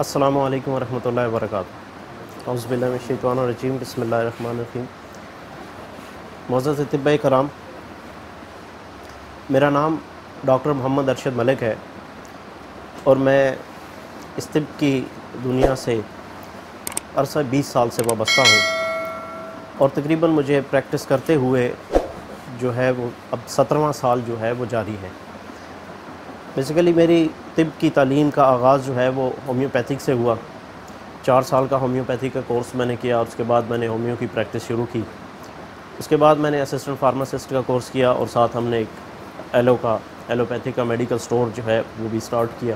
अस्सलामु अलैकुम वरहमतुल्लाहि वबरकातुहू। औज़ु बिल्लाहि मिनश शैतानिर रजीम, बिस्मिल्लाहिर रहमानिर रहीम। मुअज़्ज़ज़ अतिब्बाए कराम, मेरा नाम डॉक्टर मोहम्मद अरशद मलिक है और मैं इस तिब की दुनिया से अरसा 20 साल से वाबस्ता हूँ और तकरीबन मुझे प्रैक्टिस करते हुए जो है वो अब 17वां साल जो है वो जारी है। बेसिकली मेरी तिब की तालीम का आगाज़ जो है वो होम्योपैथिक से हुआ। 4 साल का होम्योपैथी का कोर्स मैंने किया और उसके बाद मैंने होम्यो की प्रैक्टिस शुरू की। उसके बाद मैंने असिस्टेंट फार्मासिस्ट का कोर्स किया और साथ हमने एक एलोपैथी का मेडिकल स्टोर जो है वो भी स्टार्ट किया,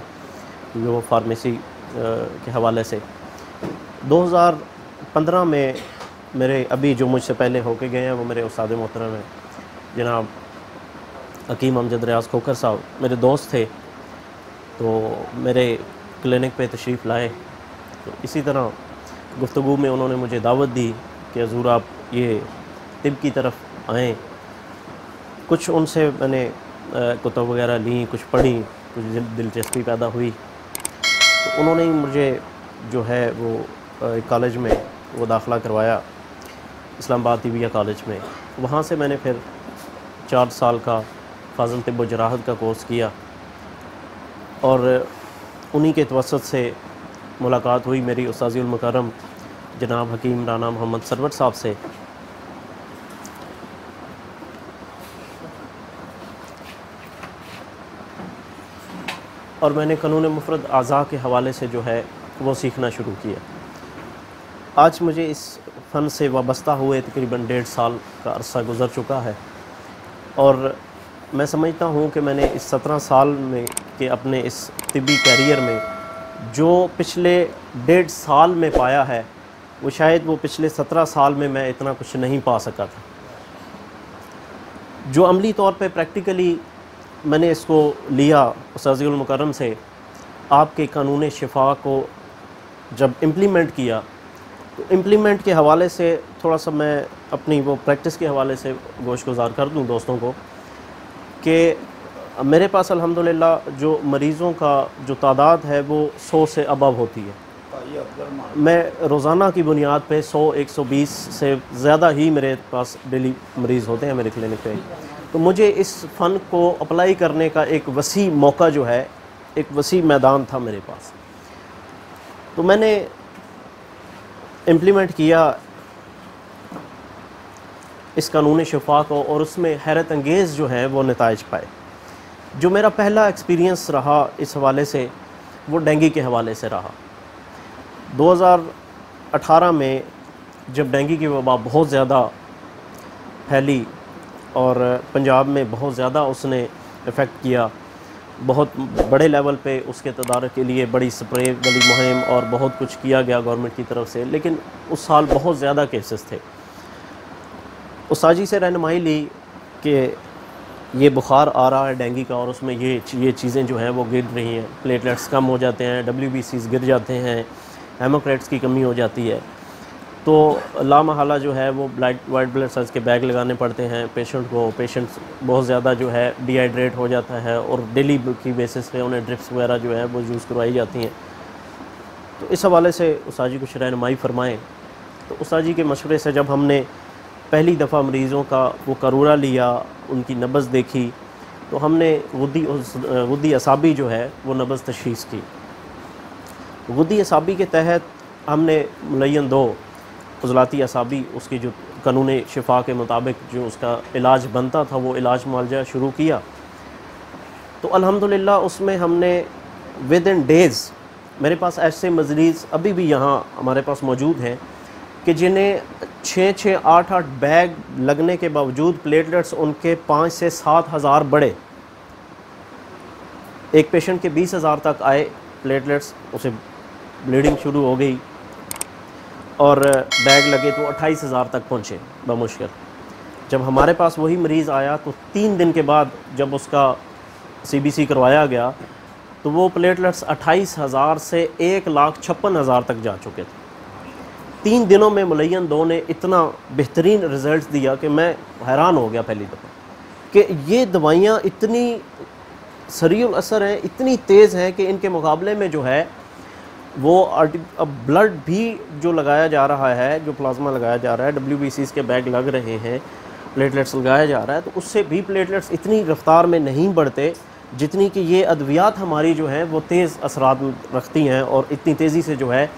वो फार्मेसी के हवाले से। 2015 में मेरे अभी जो मुझसे पहले होके गए हैं वो मेरे उस्ताद मोहतरम हैं जनाब हकीम अमजद रियाज़ खोखर साहब, मेरे दोस्त थे, तो मेरे क्लिनिक पे तशरीफ़ लाए। तो इसी तरह गुफ्तगू में उन्होंने मुझे दावत दी कि हज़ूर आप ये तिब की तरफ आएँ। कुछ उनसे मैंने कुतुब वगैरह ली, कुछ पढ़ी, कुछ दिलचस्पी पैदा हुई, तो उन्होंने ही मुझे जो है वो कॉलेज में वो दाखिला करवाया, इस्लामाबाद तिबिया कॉलेज में। वहाँ से मैंने फिर 4 साल का फ़ाज़िल तिब व जराहत का कोर्स किया और उन्हीं के तवस्सुत से मुलाकात हुई मेरी उस्ताज़ुल मुकर्रम जनाब हकीम राना मोहम्मद सरवर साहब से। और मैंने क़ानून मुफ़रद आज़ा के हवाले से जो है वो सीखना शुरू किया। आज मुझे इस फ़न से वाबस्ता हुए तकरीबन 1.5 साल का अरसा गुज़र चुका है और मैं समझता हूँ कि मैंने इस 17 साल में के अपने इस तिबी कैरियर में जो पिछले 1.5 साल में पाया है वो शायद वो पिछले 17 साल में मैं इतना कुछ नहीं पा सका था। जो अमली तौर पे प्रैक्टिकली मैंने इसको लिया उस्ताज़ुल मुकर्रम से, आपके कानून शिफा को जब इम्प्लीमेंट किया तो इम्प्लीमेंट के हवाले से थोड़ा सा मैं अपनी वो प्रैक्टिस के हवाले से गोशगुजार कर दूं दोस्तों को कि मेरे पास अल्हम्दुलिल्लाह जो मरीज़ों का जो तादाद है वो 100 से अबव होती है। मैं रोज़ाना की बुनियाद पे 100-120 से ज़्यादा ही मेरे पास डेली मरीज़ होते हैं मेरे क्लिनिक पे। तो मुझे इस फ़न को अप्लाई करने का एक वसी मौका जो है, एक वसी मैदान था मेरे पास। तो मैंने इम्प्लीमेंट किया इस कानून शिफा को और उसमें हैरत अंगेज़ जो है वो नताइज पाए। जो मेरा पहला एक्सपीरियंस रहा इस हवाले से वो डेंगू के हवाले से रहा। 2018 में जब डेंगू की वबा बहुत ज़्यादा फैली और पंजाब में बहुत ज़्यादा उसने इफ़ेक्ट किया, बहुत बड़े लेवल पे उसके तदारक के लिए बड़ी स्प्रे वाली मुहिम और बहुत कुछ किया गया गवर्नमेंट की तरफ से, लेकिन उस साल बहुत ज़्यादा केसेस थे। उस्ताजी से रहनुमाई ली कि ये बुखार आ रहा है डेंगू का और उसमें ये चीज़ें जो हैं वो गिर रही हैं, प्लेटलेट्स कम हो जाते हैं, WBCs गिर जाते हैं, हेमोक्रेट्स की कमी हो जाती है, तो लामहला जो है वो वाइट ब्लड सेल्स के बैग लगाने पड़ते हैं पेशेंट को। पेशेंट बहुत ज़्यादा जो है डिहाइड्रेट हो जाता है और डेली की बेसिस पे उन्हें ड्रिप्स वगैरह जो है वो यूज़ करवाई जाती हैं। तो इस हवाले से उस्ताजी कुछ रहनुमाई फरमाएँ। तो उस्ताजी के मशवरे से जब हमने पहली दफ़ा मरीज़ों का वो करूरा लिया, उनकी नब्ज़ देखी, तो हमने गुद्दी असाबी जो है वो नब्ज़ तशख़ीस की। गुद्दी असाबी के तहत हमने मुलय्यन 2 उज़लाती असाबी, उसकी जो कानून शिफा के मुताबिक जो उसका इलाज बनता था वो इलाज मुआलजा शुरू किया। तो अल्हम्दुलिल्लाह उसमें हमने विद इन डेज़, मेरे पास ऐसे मरीज़ अभी भी यहाँ हमारे पास मौजूद हैं कि जिन्हें 6-6, 8-8 बैग लगने के बावजूद प्लेटलेट्स उनके 5 से 7 हज़ार बढ़े। एक पेशेंट के 20,000 तक आए प्लेटलेट्स, उसे ब्लीडिंग शुरू हो गई और बैग लगे तो 28,000 तक पहुँचे बमुश्किल। जब हमारे पास वही मरीज़ आया तो 3 दिन के बाद जब उसका CBC करवाया गया तो वो प्लेटलेट्स 28,000 से 1,56,000 तक जा चुके थे। 3 दिनों में मुलय्यन 2 ने इतना बेहतरीन रिज़ल्ट दिया कि मैं हैरान हो गया पहली दफ़ा कि ये दवाइयाँ इतनी सरीउल असर हैं, इतनी तेज़ हैं कि इनके मुकाबले में जो है वो अब ब्लड भी जो लगाया जा रहा है, जो प्लाज्मा लगाया जा रहा है, WBCs के बैग लग रहे हैं, प्लेटलेट्स लगाया जा रहा है, तो उससे भी प्लेटलेट्स इतनी रफ्तार में नहीं बढ़ते जितनी कि ये अद्वियात हमारी जो है वो तेज़ असरात रखती हैं और इतनी तेज़ी से जो है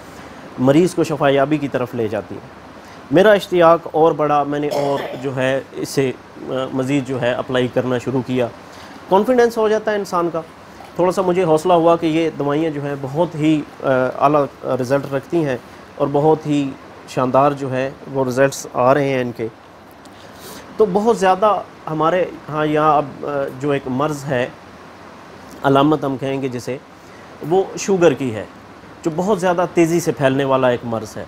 मरीज़ को शफायाबी की तरफ ले जाती है। मेरा इश्तियाक और बड़ा, मैंने और जो है इसे मज़ीद जो है अप्लाई करना शुरू किया। कॉन्फिडेंस हो जाता है इंसान का, थोड़ा सा मुझे हौसला हुआ कि ये दवाइयाँ जो हैं बहुत ही आला रिज़ल्ट रखती हैं और बहुत ही शानदार जो है वो रिज़ल्ट्स आ रहे हैं इनके। तो बहुत ज़्यादा हमारे यहाँ अब जो एक मर्ज़ है, अलामत हम कहेंगे जिसे, वो शुगर की है, जो बहुत ज़्यादा तेज़ी से फैलने वाला एक मर्ज़ है।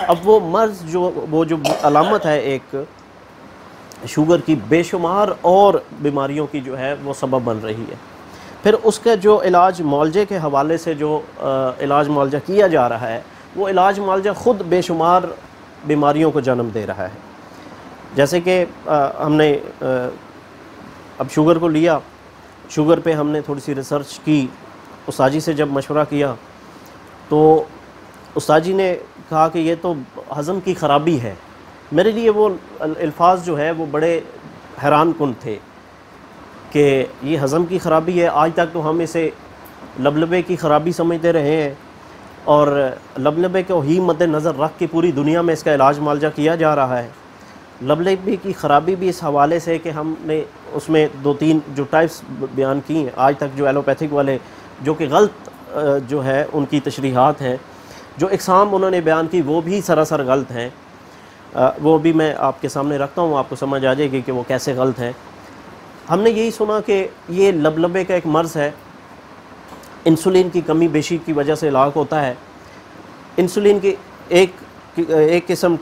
अब वो मर्ज़ जो अलामत है एक शुगर की, बेशुमार और बीमारियों की जो है वो सबब बन रही है। फिर उसका जो इलाज मुआवजे के हवाले से जो इलाज मुआवजा किया जा रहा है, वो इलाज मुआवजा ख़ुद बेशुमार बीमारियों को जन्म दे रहा है। जैसे कि हमने अब शुगर को लिया, शुगर पे हमने थोड़ी सी रिसर्च की, उस्ताद जी से जब मशवरा किया तो उस्ताद जी ने कहा कि ये तो हज़म की ख़राबी है। मेरे लिए वो अल्फाज जो है वो बड़े हैरान कुन थे कि ये हज़म की ख़राबी है। आज तक तो हम इसे लबलबे की ख़राबी समझते रहे हैं और लबलबे को ही मद्देनज़र रख के पूरी दुनिया में इसका इलाज मुआवजा किया जा रहा है। लबलबे की ख़राबी भी इस हवाले से कि हमने उसमें 2-3 जो टाइप्स बयान की हैं आज तक, जो एलोपैथिक वाले जो कि गलत जो है उनकी तशरीहात हैं, जो इकसाम उन्होंने बयान की वो भी सरासर गलत हैं। वो भी मैं आपके सामने रखता हूँ, आपको समझ आ जाएगी कि वो कैसे गलत हैं। हमने यही सुना कि ये लबलबे का एक मर्ज़ है, इंसुलिन की कमी बेशी की वजह से लाक होता है। इंसुलिन की एक किस्म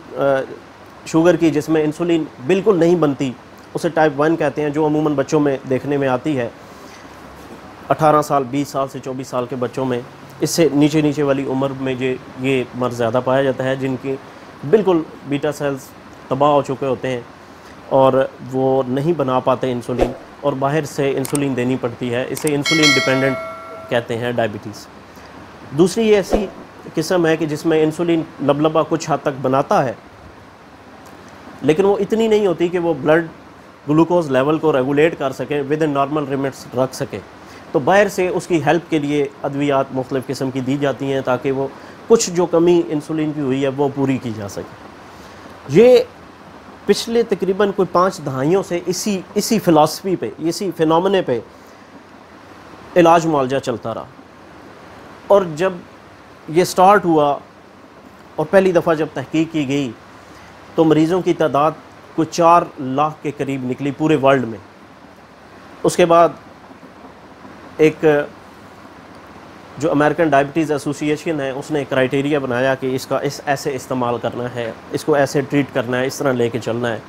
शुगर की जिसमें इंसुलिन बिल्कुल नहीं बनती, उसे टाइप 1 कहते हैं, जो अमूमन बच्चों में देखने में आती है। 18 साल, 20 साल से 24 साल के बच्चों में, इससे नीचे वाली उम्र में ये मर्ज़ ज़्यादा पाया जाता है, जिनकी बिल्कुल बीटा सेल्स तबाह हो चुके होते हैं और वो नहीं बना पाते इंसुलिन, और बाहर से इंसुलिन देनी पड़ती है। इसे इंसुलिन डिपेंडेंट कहते हैं डायबिटीज़। दूसरी ये ऐसी किस्म है कि जिसमें इंसुलिन लबलबा कुछ हद तक बनाता है, लेकिन वो इतनी नहीं होती कि वो ब्लड ग्लूकोज लेवल को रेगुलेट कर सके, विद इन नॉर्मल लिमिट्स रख सके। तो बाहर से उसकी हेल्प के लिए अद्वियात मुख्तलिफ़ किस्म की दी जाती हैं ताकि वो कुछ जो कमी इंसुलिन की हुई है वो पूरी की जा सके। ये पिछले तकरीबन कोई 5 दहाइयों से इसी फ़िलासफ़ी पे, इसी फिनोमेने पे इलाज मुआवजा चलता रहा। और जब ये स्टार्ट हुआ और पहली दफ़ा जब तहकीक की गई तो मरीज़ों की तादाद कोई 4 लाख के करीब निकली पूरे वर्ल्ड में। उसके बाद एक जो अमेरिकन डायबिटीज़ एसोसिएशन है उसने क्राइटेरिया बनाया कि इसका ऐसे इस्तेमाल करना है, इसको ऐसे ट्रीट करना है, इस तरह लेके चलना है।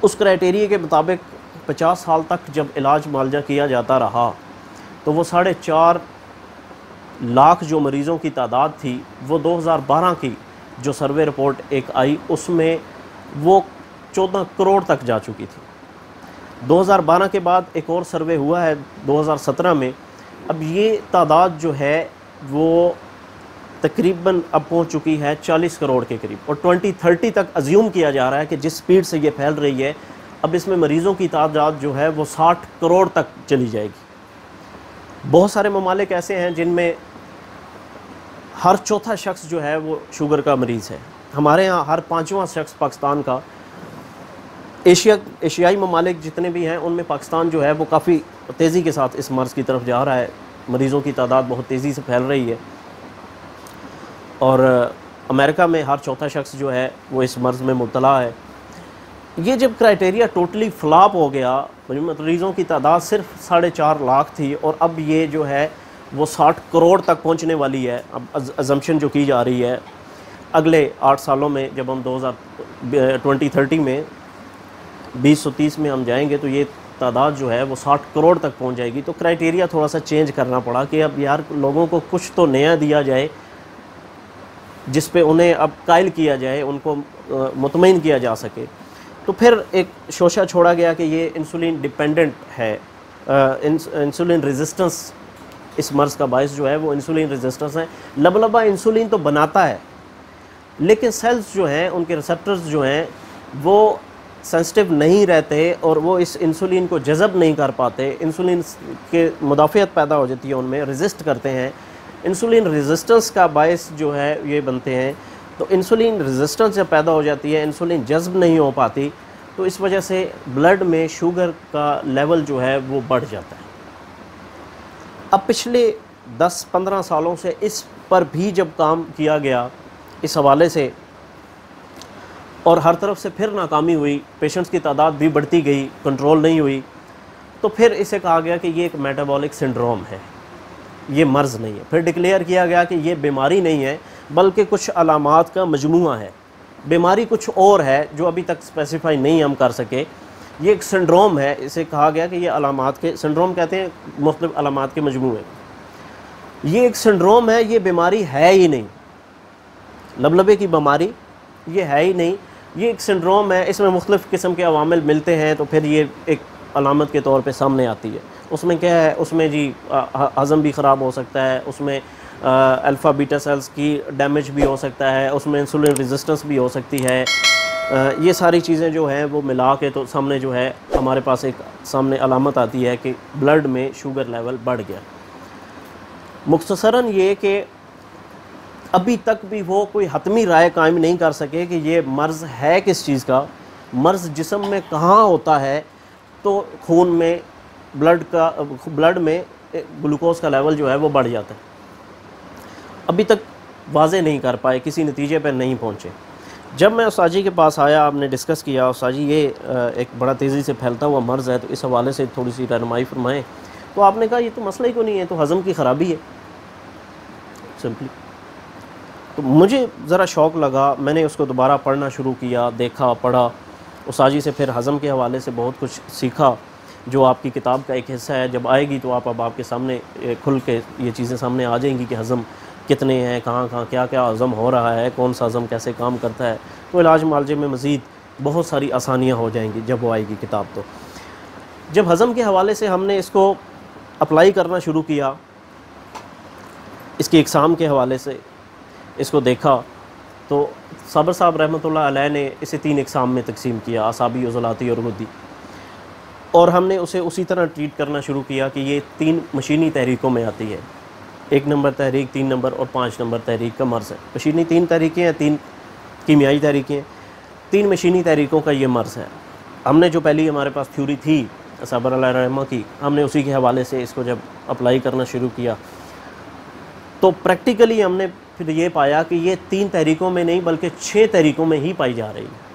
उस क्राइटेरिया के मुताबिक 50 साल तक जब इलाज मुआवजा किया जाता रहा तो वो 4.5 लाख जो मरीज़ों की तादाद थी, वो 2012 की जो सर्वे रिपोर्ट एक आई उसमें वो 14 करोड़ तक जा चुकी थी। 2012 के बाद एक और सर्वे हुआ है 2017 में। अब ये तादाद जो है वो तकरीबन अब पहुंच चुकी है 40 करोड़ के करीब, और 2030 तक अज्यूम किया जा रहा है कि जिस स्पीड से ये फैल रही है अब इसमें मरीज़ों की तादाद जो है वो 60 करोड़ तक चली जाएगी। बहुत सारे ममालिक ऐसे हैं जिनमें हर चौथा शख्स जो है वो शुगर का मरीज़ है। हमारे यहाँ हर 5वां शख्स पाकिस्तान का। एशियाई ममालिक जितने भी हैं उनमें पाकिस्तान जो है वो काफ़ी तेज़ी के साथ इस मर्ज़ की तरफ जा रहा है। मरीज़ों की तादाद बहुत तेज़ी से फैल रही है और अमेरिका में हर चौथा शख्स जो है वो इस मर्ज़ में मुब्तला है। ये जब क्राइटेरिया टोटली फ्लॉप हो गया, मरीज़ों की तादाद सिर्फ 4.5 लाख थी और अब ये जो है वो 60 करोड़ तक पहुंचने वाली है। अब अजम्पशन जो की जा रही है अगले 8 सालों में, जब हम 2030 में 2030 में हम जाएंगे तो ये तादाद जो है वो 60 करोड़ तक पहुंच जाएगी। तो क्राइटेरिया थोड़ा सा चेंज करना पड़ा कि अब यार लोगों को कुछ तो नया दिया जाए जिस पे उन्हें अब कायल किया जाए, उनको मुतमईन किया जा सके। तो फिर एक शोशा छोड़ा गया कि ये इंसुलिन डिपेंडेंट है, इंसुलिन रेजिस्टेंस इस मर्ज़ का बायस जो है वो इंसुलिन रेजिस्टेंस है। लबलबा इंसुलिन तो बनाता है, लेकिन सेल्स जो हैं, उनके रिसेप्टर्स जो हैं वो सेंसिटिव नहीं रहते और वो इस इंसुलिन को जज़ब नहीं कर पाते। इंसुलिन के मुदाफ़ियत पैदा हो जाती है, उनमें रेजिस्ट करते हैं। इंसुलिन रेजिस्टेंस का बायस जो है ये बनते हैं। तो इंसुलिन रेजिस्टेंस जब पैदा हो जाती है, इंसुलिन जज़ब नहीं हो पाती, तो इस वजह से ब्लड में शुगर का लेवल जो है वो बढ़ जाता है। अब पिछले 10-15 सालों से इस पर भी जब काम किया गया इस हवाले से, और हर तरफ से फिर नाकामी हुई, पेशेंट्स की तादाद भी बढ़ती गई, कंट्रोल नहीं हुई, तो फिर इसे कहा गया कि ये एक मेटाबॉलिक सिंड्रोम है, ये मर्ज़ नहीं है। फिर डिक्लेयर किया गया कि ये बीमारी नहीं है बल्कि कुछ अलामात का मजमूआ है। बीमारी कुछ और है जो अभी तक स्पेसिफाई नहीं हम कर सके। ये एक सिंड्रोम है, इसे कहा गया कि ये अलामात के सिंड्रोम कहते हैं, मुख्तलिफ अलामात के मजमूए। ये एक सिंड्रोम है, ये बीमारी है ही नहीं, लबलबे की बीमारी ये है ही नहीं, ये एक सिंड्रोम है। इसमें मुख्तलिफ किस्म के अवामिल मिलते हैं तो फिर ये एक अलामत के तौर पे सामने आती है। उसमें क्या है, उसमें जी हज़म भी ख़राब हो सकता है, उसमें अल्फ़ा बीटा सेल्स की डैमेज भी हो सकता है, उसमें इंसुलिन रेजिस्टेंस भी हो सकती है। ये सारी चीज़ें जो हैं वो मिला के तो सामने जो है हमारे पास एक सामने अलामत आती है कि ब्लड में शुगर लेवल बढ़ गया। मुख्तसरन ये कि अभी तक भी वो कोई हतमी राय कायम नहीं कर सके कि ये मर्ज़ है किस चीज़ का। मर्ज़ जिस्म में कहाँ होता है, तो खून में ब्लड में ग्लूकोज का लेवल जो है वो बढ़ जाता है। अभी तक वाज़े नहीं कर पाए, किसी नतीजे पर नहीं पहुँचे। जब मैं उस्ताद जी के पास आया, आपने डिस्कस किया, उस्ताद जी ये एक बड़ा तेज़ी से फैलता हुआ मर्ज़ है, तो इस हवाले से थोड़ी सी रहनुमाई फरमाएँ। तो आपने कहा ये तो मसला ही क्यों नहीं है, तो हज़म की ख़राबी है सिंपली। तो मुझे ज़रा शौक़ लगा, मैंने उसको दोबारा पढ़ना शुरू किया, देखा, पढ़ा। उस्ताद जी से फिर हज़म के हवाले से बहुत कुछ सीखा, जो आपकी किताब का एक हिस्सा है। जब आएगी तो अब आपके सामने खुल के ये चीज़ें सामने आ जाएंगी कि हज़म कितने हैं, कहाँ क्या क्या हज़म हो रहा है, कौन सा हज़म कैसे काम करता है। तो इलाज मालजे में मज़ीद बहुत सारी आसानियाँ हो जाएंगी जब वो आएगी किताब। तो जब हज़म के हवाले से हमने इसको अप्लाई करना शुरू किया, इसकी इक़साम के हवाले से इसको देखा, तो साबर साहब रहमतुल्लाह अलैह ने इसे 3 इक़साम में तकसीम किया, आसाबी, उज़लाती और गुद्दी। और हमने उसे उसी तरह ट्रीट करना शुरू किया कि ये 3 मशीनी तहरीकों में आती है। 1 नंबर तहरीक, 3 नंबर और 5 नंबर तहरीक का मर्ज़ है। मशीनी 3 तहरीकें हैं, 3 कीमियाई तहरीकें हैं, 3 मशीनी तहरीकों का ये मर्ज़ है। हमने जो पहली हमारे पास थ्योरी थी साबर अलैह रहमा की, हमने उसी के हवाले से इसको जब अप्लाई करना शुरू किया, तो प्रैक्टिकली हमने फिर ये पाया कि ये 3 तहरीकों में नहीं बल्कि 6 तहरीकों में ही पाई जा रही है।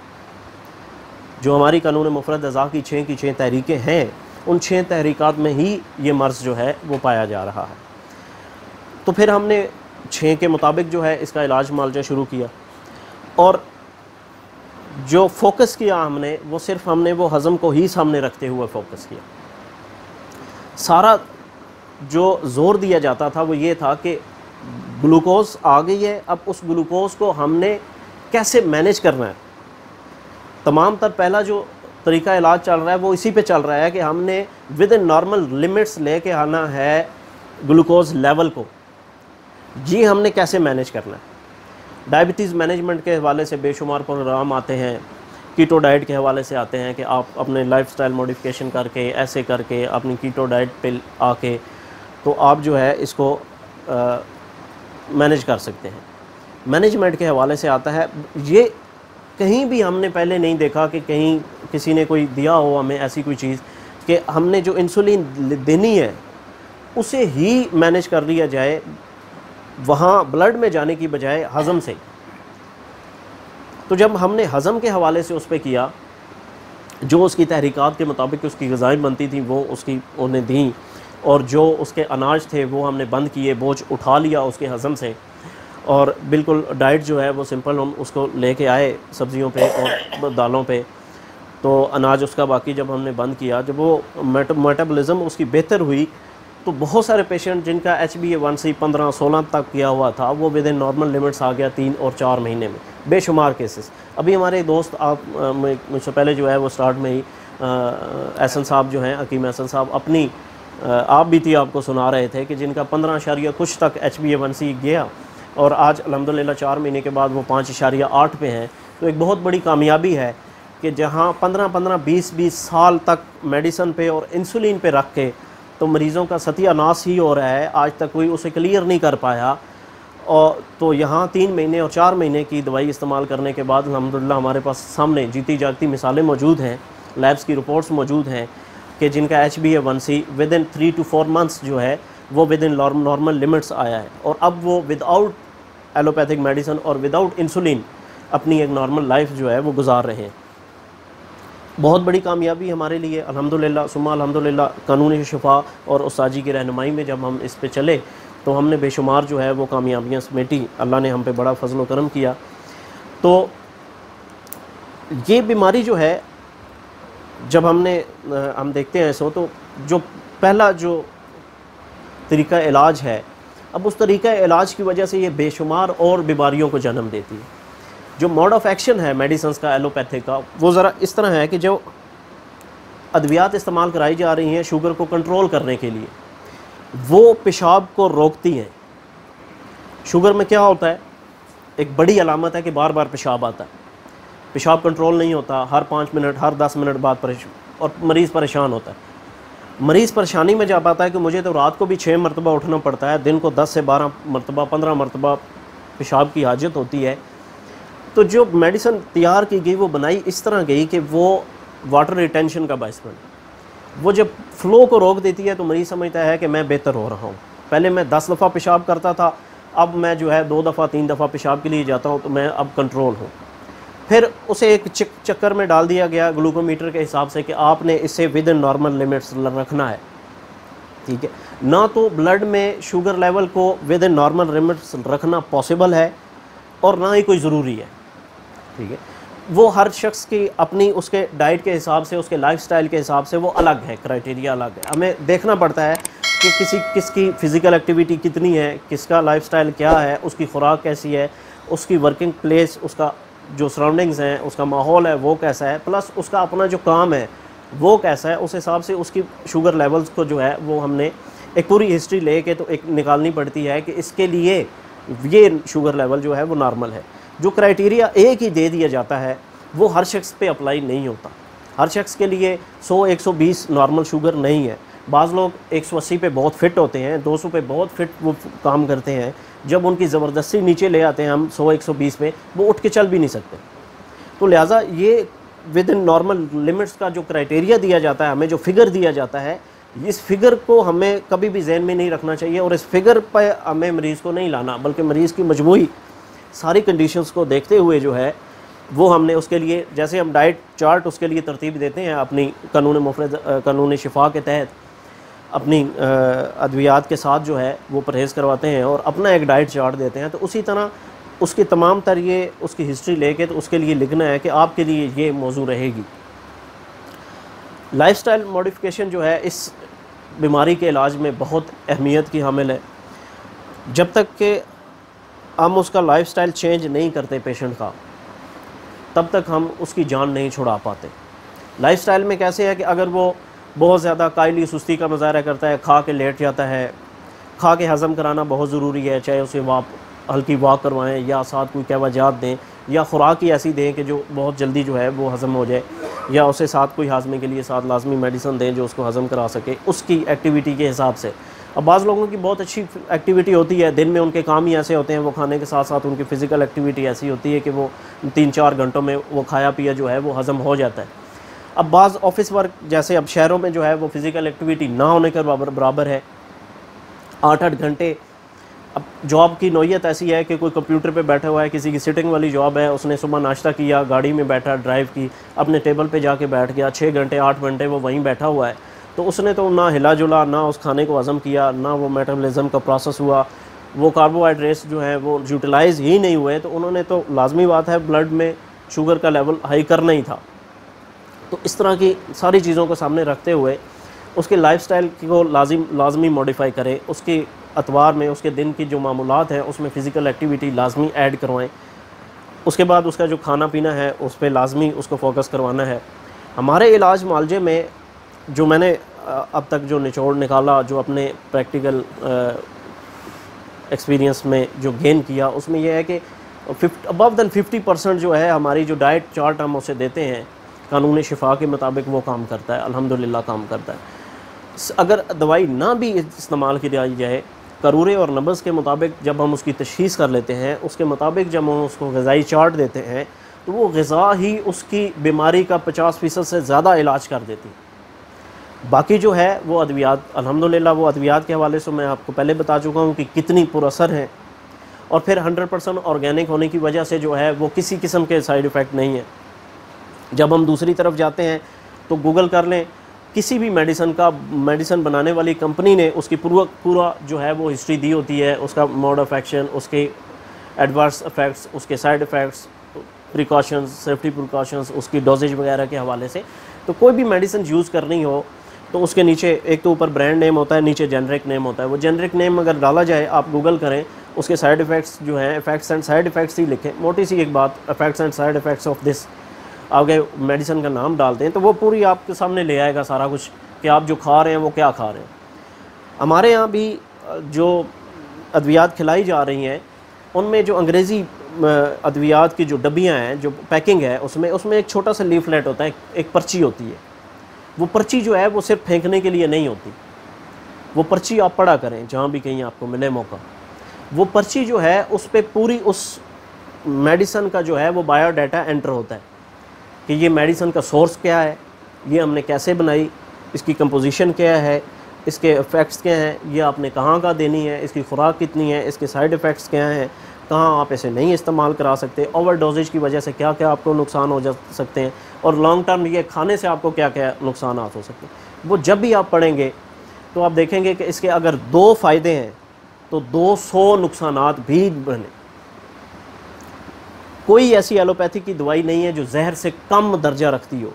जो हमारी कानून मुफरद अज़ा की 6 तहरीकें हैं, उन 6 तहरीकात में ही ये मर्ज़ जो है वो पाया जा रहा है। तो फिर हमने 6 के मुताबिक जो है इसका इलाज मालजा शुरू किया, और जो फोकस किया हमने वो सिर्फ हमने वो हज़म को ही सामने रखते हुए फोकस किया। सारा जो ज़ोर दिया जाता था वो ये था कि ग्लूकोज आ गई है, अब उस ग्लूकोज को हमने कैसे मैनेज करना है। तमाम तर पहला जो तरीका इलाज चल रहा है वो इसी पे चल रहा है कि हमने विद इन नॉर्मल लिमिट्स लेके आना है ग्लूकोज लेवल को। जी हमने कैसे मैनेज करना है। डायबिटीज़ मैनेजमेंट के हवाले से बेशुमार प्रोग्राम आते हैं, कीटो डाइट के हवाले से आते हैं कि आप अपने लाइफस्टाइल मॉडिफिकेशन करके, ऐसे करके अपनी कीटो डाइट पे आके तो आप जो है इसको मैनेज कर सकते हैं। मैनेजमेंट के हवाले से आता है, ये कहीं भी हमने पहले नहीं देखा कि कहीं किसी ने कोई दिया हो हमें ऐसी कोई चीज़ कि हमने जो इंसुलिन देनी है उसे ही मैनेज कर लिया जाए, वहाँ ब्लड में जाने की बजाय हज़म से। तो जब हमने हज़म के हवाले से उस पर किया, जो उसकी तहरीकात के मुताबिक उसकी ग़िज़ाएँ बनती थी वो उसकी उन्हें दी, और जो उसके अनाज थे वो हमने बंद किए, बोझ उठा लिया उसके हज़म से, और बिल्कुल डाइट जो है वो सिंपल हम उसको लेके आए सब्ज़ियों पे और दालों पे। तो अनाज उसका बाकी जब हमने बंद किया, जब वो मेटाबॉलिज़्म उसकी बेहतर हुई, तो बहुत सारे पेशेंट जिनका HbA1c 15-16 तक किया हुआ था वो विद इन नॉर्मल लिमिट्स आ गया 3 और 4 महीने में, बेशुमार केसेस। अभी हमारे दोस्त मुझसे पहले जो है वो स्टार्ट में ही एहसन साहब जो हैं, हकीम एहसन साहब, अपनी आप भी थी, आपको सुना रहे थे कि जिनका 15 कुछ तक HbA1c गया और आज अल्हम्दुलिल्लाह 4 महीने के बाद वो 5.8 पे हैं। तो एक बहुत बड़ी कामयाबी है कि जहाँ 15-15, 20-20 साल तक मेडिसन पे और इंसुलिन पे रख के तो मरीज़ों का सत्यानाश ही हो रहा है, आज तक कोई उसे क्लियर नहीं कर पाया। और तो यहाँ 3 महीने और 4 महीने की दवाई इस्तेमाल करने के बाद अल्हम्दुलिल्लाह हमारे पास सामने जीती जागती मिसालें मौजूद हैं, लैब्स की रिपोर्ट्स मौजूद हैं कि जिनका HbA1c with in 3 to 4 months जो है वो विद इन नॉर्मल लिमिट्स आया है, और अब वो विदाउट एलोपैथिक मेडिसिन और विदाउट इंसुलिन अपनी एक नॉर्मल लाइफ जो है वो गुजार रहे हैं। बहुत बड़ी कामयाबी हमारे लिए अल्हम्दुलिल्लाह सुम्मा अल्हम्दुलिल्लाह। कानूनी शिफा और उस्ताजी की रहनुमाई में जब हम इस पे चले तो हमने बेशुमार जो है वो कामयाबियाँ समेटी, अल्लाह ने हम पे बड़ा फजल व करम किया। तो ये बीमारी जो है जब हम देखते हैं इसको, तो जो पहला जो तरीका इलाज है, अब उस तरीका इलाज की वजह से ये बेशुमार और बीमारियों को जन्म देती है। जो मोड ऑफ एक्शन है मेडिसिन्स का, एलोपैथिक का, वो ज़रा इस तरह है कि जो अद्वियात इस्तेमाल कराई जा रही हैं शुगर को कंट्रोल करने के लिए, वो पेशाब को रोकती हैं। शुगर में क्या होता है, एक बड़ी अलामत है कि बार बार पेशाब आता है, पेशाब कंट्रोल नहीं होता, हर 5 मिनट हर 10 मिनट बाद और मरीज़ परेशान होता है। मरीज़ परेशानी में जा पाता है कि मुझे तो रात को भी 6 मरतबा उठना पड़ता है, दिन को 10 से 12 मरतबा 15 मरतबा पेशाब की हाजत होती है। तो जो मेडिसिन तैयार की गई वो बनाई इस तरह गई कि वो वाटर रिटेंशन का बायस बने। वो जब फ़्लो को रोक देती है तो मरीज़ समझता है कि मैं बेहतर हो रहा हूँ। पहले मैं 10 दफ़ा पेशाब करता था, अब मैं जो है 2 दफ़ा 3 दफ़ा पेशाब के लिए जाता हूँ, तो मैं अब कंट्रोल हूँ। फिर उसे एक चक्कर में डाल दिया गया ग्लूकोमीटर के हिसाब से कि आपने इसे विद इन नॉर्मल लिमिट्स रखना है, ठीक है ना। तो ब्लड में शुगर लेवल को विद इन नॉर्मल लिमिट्स रखना पॉसिबल है और ना ही कोई ज़रूरी है, ठीक है। वो हर शख्स की अपनी उसके डाइट के हिसाब से, उसके लाइफस्टाइल के हिसाब से वो अलग है, क्राइटेरिया अलग है। हमें देखना पड़ता है कि किसकी फ़िज़िकल एक्टिविटी कितनी है, किसका लाइफस्टाइल क्या है, उसकी खुराक कैसी है, उसकी वर्किंग प्लेस, उसका जो सराउंडिंग्स हैं, उसका माहौल है वो कैसा है, प्लस उसका अपना जो काम है वो कैसा है। उस हिसाब से उसकी शुगर लेवल्स को जो है वो हमने एक पूरी हिस्ट्री लेके तो एक निकालनी पड़ती है कि इसके लिए ये शुगर लेवल जो है वो नॉर्मल है। जो क्राइटेरिया एक ही दे दिया जाता है वो हर शख्स पे अप्लाई नहीं होता। हर शख्स के लिए 100-120 नॉर्मल शुगर नहीं है। बाज़ लोग 180 पे बहुत फ़िट होते हैं, 200 पे बहुत फ़िट वो काम करते हैं, जब उनकी ज़बरदस्ती नीचे ले आते हैं हम 100-120 पे, वो उठ के चल भी नहीं सकते। तो लिहाजा ये विद इन नॉर्मल लिमिट्स का जो क्राइटेरिया दिया जाता है, हमें जो फ़िगर दिया जाता है, इस फिगर को हमें कभी भी जहन में नहीं रखना चाहिए और इस फिगर पर हमें मरीज़ को नहीं लाना, बल्कि मरीज़ की मजमूई सारी कंडीशंस को देखते हुए जो है वो हमने उसके लिए, जैसे हम डाइट चार्ट उसके लिए तरतीब देते हैं अपनी कानून शिफा के तहत, अपनी अद्वियात के साथ जो है वो परहेज़ करवाते हैं और अपना एक डाइट चार्ट देते हैं, तो उसी तरह उसकी तमाम तर ये उसकी हिस्ट्री लेके तो उसके लिए लिखना है कि आपके लिए ये मौजू रहेगी। लाइफस्टाइल मॉडिफिकेशन जो है इस बीमारी के इलाज में बहुत अहमियत की हामिल है। जब तक कि हम उसका लाइफस्टाइल चेंज नहीं करते पेशेंट का, तब तक हम उसकी जान नहीं छुड़ा पाते। लाइफस्टाइल में कैसे है कि अगर वो बहुत ज़्यादा कायली सुस्ती का मुजाहरा करता है, खा के लेट जाता है, खा के हज़म कराना बहुत ज़रूरी है, चाहे उसे हल्की वॉक करवाएं या साथ कोई कहवाजात दें या ख़ुराक ही ऐसी दें कि जो बहुत जल्दी जो है वो हज़म हो जाए, या उसे साथ कोई हाजमे के लिए साथ लाजमी मेडिसिन दें जो उसको हज़म करा सके उसकी एक्टिविटी के हिसाब से। अब बाज़ लोगों की बहुत अच्छी एक्टिविटी होती है, दिन में उनके काम ही ऐसे होते हैं, वो खाने के साथ साथ उनकी फ़िज़िकल एक्टिविटी ऐसी होती है कि वो 3-4 घंटों में वो खाया पिया जो है वो हज़म हो जाता है। अब बाज़ ऑफिस वर्क जैसे अब शहरों में जो है वो फ़िज़िकल एक्टिविटी ना होने के बराबर है, 8-8 घंटे। अब जॉब की नौयत ऐसी है कि कोई कंप्यूटर पे बैठा हुआ है, किसी की सिटिंग वाली जॉब है, उसने सुबह नाश्ता किया, गाड़ी में बैठा, ड्राइव की, अपने टेबल पे जाके बैठ गया, 6 घंटे 8 घंटे वो वहीं बैठा हुआ है, तो उसने तो ना हिला जुला, ना उस खाने को हज़म किया, ना वो मेटाबॉलिज्म का प्रोसेस हुआ, वो कार्बोहाइड्रेट्स जो है वो यूटिलाइज़ ही नहीं हुए, तो उन्होंने तो लाजमी बात है ब्लड में शुगर का लेवल हाई करना ही था। तो इस तरह की सारी चीज़ों को सामने रखते हुए उसके लाइफस्टाइल को लाजमी मॉडिफाई करें, उसके अतवार में उसके दिन की जो मामूलात हैं उसमें फ़िज़िकल एक्टिविटी लाजमी ऐड करवाएं। उसके बाद उसका जो खाना पीना है उस पर लाजमी उसको फोकस करवाना है। हमारे इलाज मुआलजे में जो मैंने अब तक जो निचोड़ निकाला, जो अपने प्रैक्टिकल एक्सपीरियंस में जो गेन किया, उसमें यह है कि अबव देन 50% जो है हमारी जो डाइट चार्ट हम उसे देते हैं कानून शिफा के मुताबिक वो काम करता है, अल्हम्दुलिल्लाह काम करता है। अगर दवाई ना भी इस्तेमाल की जाए, करूरे और नब्ज़ के मुताबिक जब हम उसकी तशख़ीस कर लेते हैं, उसके मुताबिक जब हम उसको ग़िज़ाई चार्ट देते हैं, तो वो ग़िज़ा ही उसकी बीमारी का 50% से ज़्यादा इलाज कर देती है। बाकी जो है वो अद्वियात, अल्हम्दुलिल्लाह वो अद्वियात के हवाले से मैं आपको पहले बता चुका हूँ कि कितनी पुरअसर हैं, और फिर 100% ऑर्गेनिक होने की वजह से जो है वो किसी किस्म के साइड इफ़ेक्ट नहीं है। जब हम दूसरी तरफ जाते हैं तो गूगल कर लें, किसी भी मेडिसिन बनाने वाली कंपनी ने उसकी पूरा जो है वो हिस्ट्री दी होती है, उसका मोड ऑफ एक्शन, उसके एडवर्स इफ़ेक्ट्स, उसके side effects, precautions, safety precautions, उसकी डोजेज वगैरह के हवाले से। तो कोई भी मेडिसिन यूज़ करनी हो तो उसके नीचे एक तो ऊपर ब्रांड नेम होता है, नीचे जेनरिक नेम होता है। वो जेनरिक नेम अगर डाला जाए, आप गूगल करें, उसके साइड इफ़ेक्ट्स जो हैं, इफ़ेक्ट्स एंड साइड इफ़ेक्ट्स ही लिखें, मोटी सी एक बात, effects and side effects of this, आगे मेडिसिन का नाम डालते हैं तो वो पूरी आपके सामने ले आएगा सारा कुछ कि आप जो खा रहे हैं वो क्या खा रहे हैं। हमारे यहाँ भी जो अद्वियात खिलाई जा रही हैं, उनमें जो अंग्रेज़ी अद्वियात की जो डब्बियाँ हैं, जो पैकिंग है, उसमें एक छोटा सा लीफलेट होता है, एक पर्ची होती है। वो पर्ची जो है वो सिर्फ फेंकने के लिए नहीं होती, वो पर्ची आप पढ़ा करें जहाँ भी कहीं आपको मिले मौका। वो पर्ची जो है उस पर पूरी उस मेडिसिन का जो है वो बायोडाटा एंटर होता है कि ये मेडिसिन का सोर्स क्या है, ये हमने कैसे बनाई, इसकी कंपोजिशन क्या है, इसके इफ़ेक्ट्स क्या हैं, ये आपने कहाँ देनी है, इसकी खुराक कितनी है, इसके साइड इफ़ेक्ट्स क्या हैं, कहाँ आप इसे नहीं इस्तेमाल करा सकते, ओवर डोजेज की वजह से क्या क्या आपको नुकसान हो जा सकते हैं, और लॉन्ग टर्म ये खाने से आपको क्या क्या नुकसान हो सकते हैं। वो जब भी आप पढ़ेंगे तो आप देखेंगे कि इसके अगर 2 फ़ायदे हैं तो 200 नुकसानात भी बने। कोई ऐसी एलोपैथी की दवाई नहीं है जो जहर से कम दर्जा रखती हो,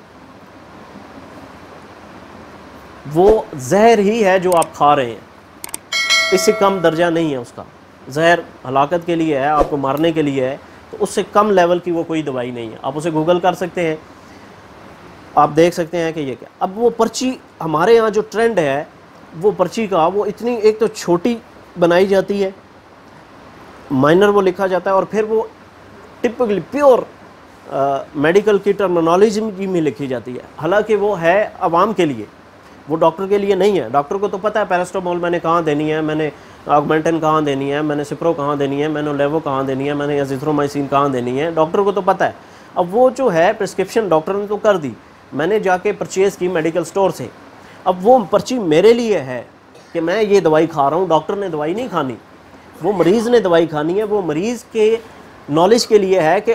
वो जहर ही है जो आप खा रहे हैं, इससे कम दर्जा नहीं है उसका। जहर हलाकत के लिए है, आपको मारने के लिए है, तो उससे कम लेवल की वो कोई दवाई नहीं है। आप उसे गूगल कर सकते हैं, आप देख सकते हैं कि ये क्या। अब वो पर्ची हमारे यहाँ जो ट्रेंड है वो पर्ची का, वो इतनी एक तो छोटी बनाई जाती है, माइनर वो लिखा जाता है, और फिर वो टिपिकली प्योर मेडिकल की टर्मिनोलॉजी में लिखी जाती है। हालांकि वो है आवाम के लिए, वो डॉक्टर के लिए नहीं है। डॉक्टर को तो पता है पैरास्टामोल मैंने कहाँ देनी है, मैंने ऑगमेंटन कहाँ देनी है, मैंने सिप्रो कहाँ देनी है, मैंने लेवो कहाँ देनी है, मैंने एजिथ्रोमाइसिन कहाँ देनी है, डॉक्टर को तो पता है। अब वो जो है प्रिस्क्रिप्शन डॉक्टर ने तो कर दी, मैंने जाके परचेज़ की मेडिकल स्टोर से, अब वो पर्ची मेरे लिए है कि मैं ये दवाई खा रहा हूँ। डॉक्टर ने दवाई नहीं खानी, वो मरीज़ ने दवाई खानी है, वो मरीज़ के नॉलेज के लिए है कि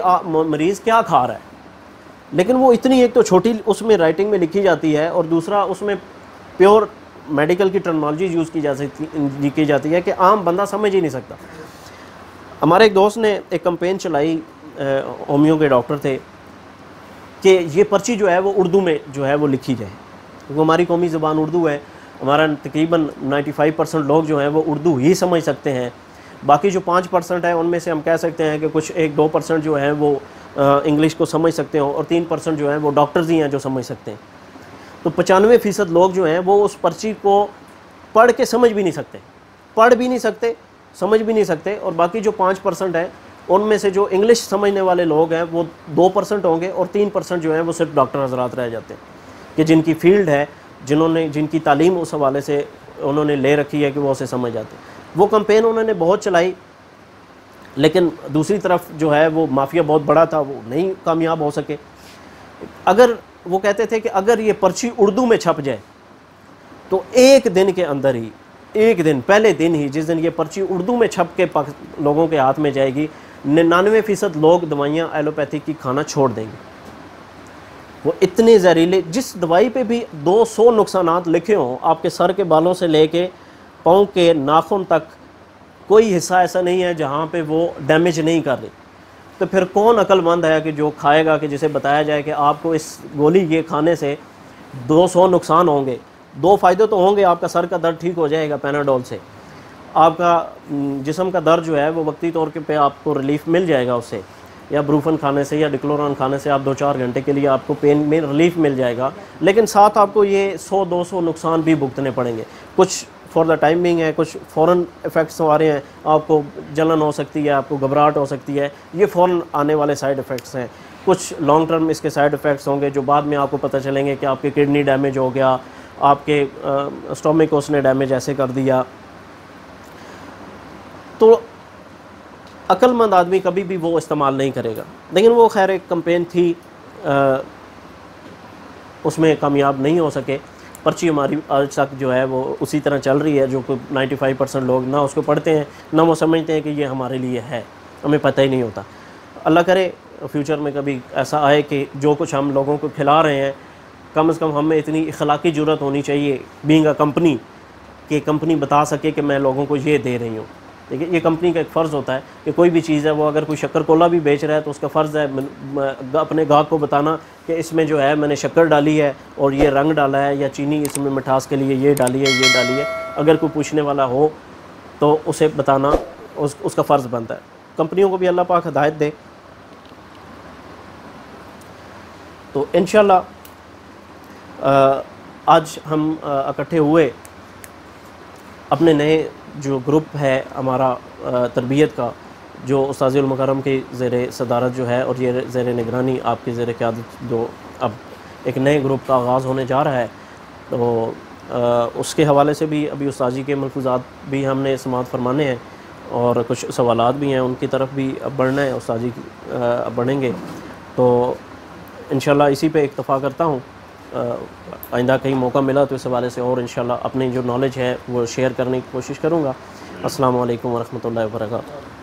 मरीज़ क्या खा रहा है। लेकिन वो इतनी एक तो छोटी उसमें राइटिंग में लिखी जाती है, और दूसरा उसमें प्योर मेडिकल की टर्मिनोलॉजी यूज़ की जाती है कि आम बंदा समझ ही नहीं सकता। हमारे एक दोस्त ने एक कैंपेन चलाई, होमियो के डॉक्टर थे, कि ये पर्ची जो है वो उर्दू में जो है वो लिखी जाए, क्योंकि हमारी कौमी ज़बान उर्दू है। हमारा तकरीबन 95% लोग जो हैं वो उर्दू ही समझ सकते हैं। बाकी जो 5% है उनमें से हम कह सकते हैं कि कुछ 1-2% जो हैं वो इंग्लिश को समझ सकते हैं, और 3% जो हैं वो डॉक्टर्स ही हैं जो समझ सकते हैं। तो 95% लोग जो हैं वो उस पर्ची को पढ़ के समझ भी नहीं सकते, समझ भी नहीं सकते। और बाकी जो 5% है उनमें से जो इंग्लिश समझने वाले लोग हैं वो 2% होंगे, और 3% जो हैं वो सिर्फ डॉक्टर हजरात रह जाते हैं कि जिनकी फील्ड है, जिनकी तालीम उस हवाले से उन्होंने ले रखी है कि वो उसे समझ जाते हैं। वो कैंपेन उन्होंने बहुत चलाई, लेकिन दूसरी तरफ जो है वो माफिया बहुत बड़ा था, वो नहीं कामयाब हो सके। अगर वो कहते थे कि अगर ये पर्ची उर्दू में छप जाए तो एक दिन के अंदर ही, एक दिन पहले दिन ही, जिस दिन ये पर्ची उर्दू में छप के लोगों के हाथ में जाएगी, 99% लोग दवाइयाँ एलोपैथिक की खाना छोड़ देंगे। वो इतने जहरीले, जिस दवाई पे भी 200 नुकसानात लिखे हों, आपके सर के बालों से लेके पाँव के नाखून तक कोई हिस्सा ऐसा नहीं है जहाँ पे वो डैमेज नहीं कर रही, तो फिर कौन अक्लमंद है कि जो खाएगा, कि जिसे बताया जाए कि आपको इस गोली ये खाने से 200 नुकसान होंगे। 2 फ़ायदे तो होंगे, आपका सर का दर्द ठीक हो जाएगा पैनाडोल से, आपका जिस्म का दर्द जो है वो वक्ती तौर पे आपको रिलीफ मिल जाएगा उससे, या ब्रूफन खाने से या डिक्लोरॉन खाने से आप 2-4 घंटे के लिए आपको पेन में रिलीफ मिल जाएगा, लेकिन साथ आपको ये 100-200 नुकसान भी भुगतने पड़ेंगे। कुछ फॉर द टाइम बिंग है, कुछ फ़ौरन इफ़ेक्ट्स आ रहे हैं, आपको जलन हो सकती है, आपको घबराहट हो सकती है, ये फ़ौरन आने वाले साइड इफ़ेक्ट्स हैं। कुछ लॉन्ग टर्म इसके साइड इफ़ेक्ट्स होंगे जो बाद में आपको पता चलेंगे कि आपके किडनी डैमेज हो गया, आपके स्टोमिक को उसने डैमेज ऐसे कर दिया। तो अक्लमंद आदमी कभी भी वो इस्तेमाल नहीं करेगा। लेकिन वो खैर एक कैंपेन थी, उसमें कामयाब नहीं हो सके। पर्ची हमारी आज तक जो है वो उसी तरह चल रही है, जो कि 95% लोग ना उसको पढ़ते हैं, ना वो समझते हैं कि ये हमारे लिए है, हमें पता ही नहीं होता। अल्लाह करे फ्यूचर में कभी ऐसा आए कि जो कुछ हम लोगों को खिला रहे हैं, कम से कम हमें इतनी इखलाकी जुर्रत होनी चाहिए बीइंग अ कंपनी, कि कंपनी बता सके कि मैं लोगों को ये दे रही हूँ। देखिए, ये कंपनी का एक फ़र्ज़ होता है कि कोई भी चीज़ है, वो अगर कोई शक्कर कोला भी बेच रहा है तो उसका फ़र्ज़ है अपने गाहक को बताना कि इसमें जो है मैंने शक्कर डाली है और ये रंग डाला है, या चीनी इसमें मिठास के लिए ये डाली है, ये डाली है। अगर कोई पूछने वाला हो तो उसे बताना उसका फ़र्ज़ बनता है। कंपनियों को भी अल्लाह पाक हिदायत दे। तो इंशाअल्लाह आज हम इकट्ठे हुए अपने नए जो ग्रुप है हमारा तरबियत का, जो उस्ताज़ुल मुकर्रम के ज़ेरे सदारत जो है और ये ज़ेरे निगरानी आपके ज़ेरे क़यादत जो अब एक नए ग्रुप का आगाज़ होने जा रहा है, तो उसके हवाले से भी अभी उस्ताजी के मलफ़ूज़ात भी हमने समाअत फरमाने हैं और कुछ सवालात भी हैं, उनकी तरफ भी अब बढ़ना है, उस्ताजी बढ़ेंगे। तो इंशाअल्लाह इसी पे इक्तफ़ा करता हूँ। आइंदा कहीं मौका मिला तो इस हवाले से और इंशाअल्लाह अपनी जो नॉलेज है वो शेयर करने की कोशिश करूँगा। अस्सलामु अलैकुम वरहमतुल्लाहि वबरकातुहू।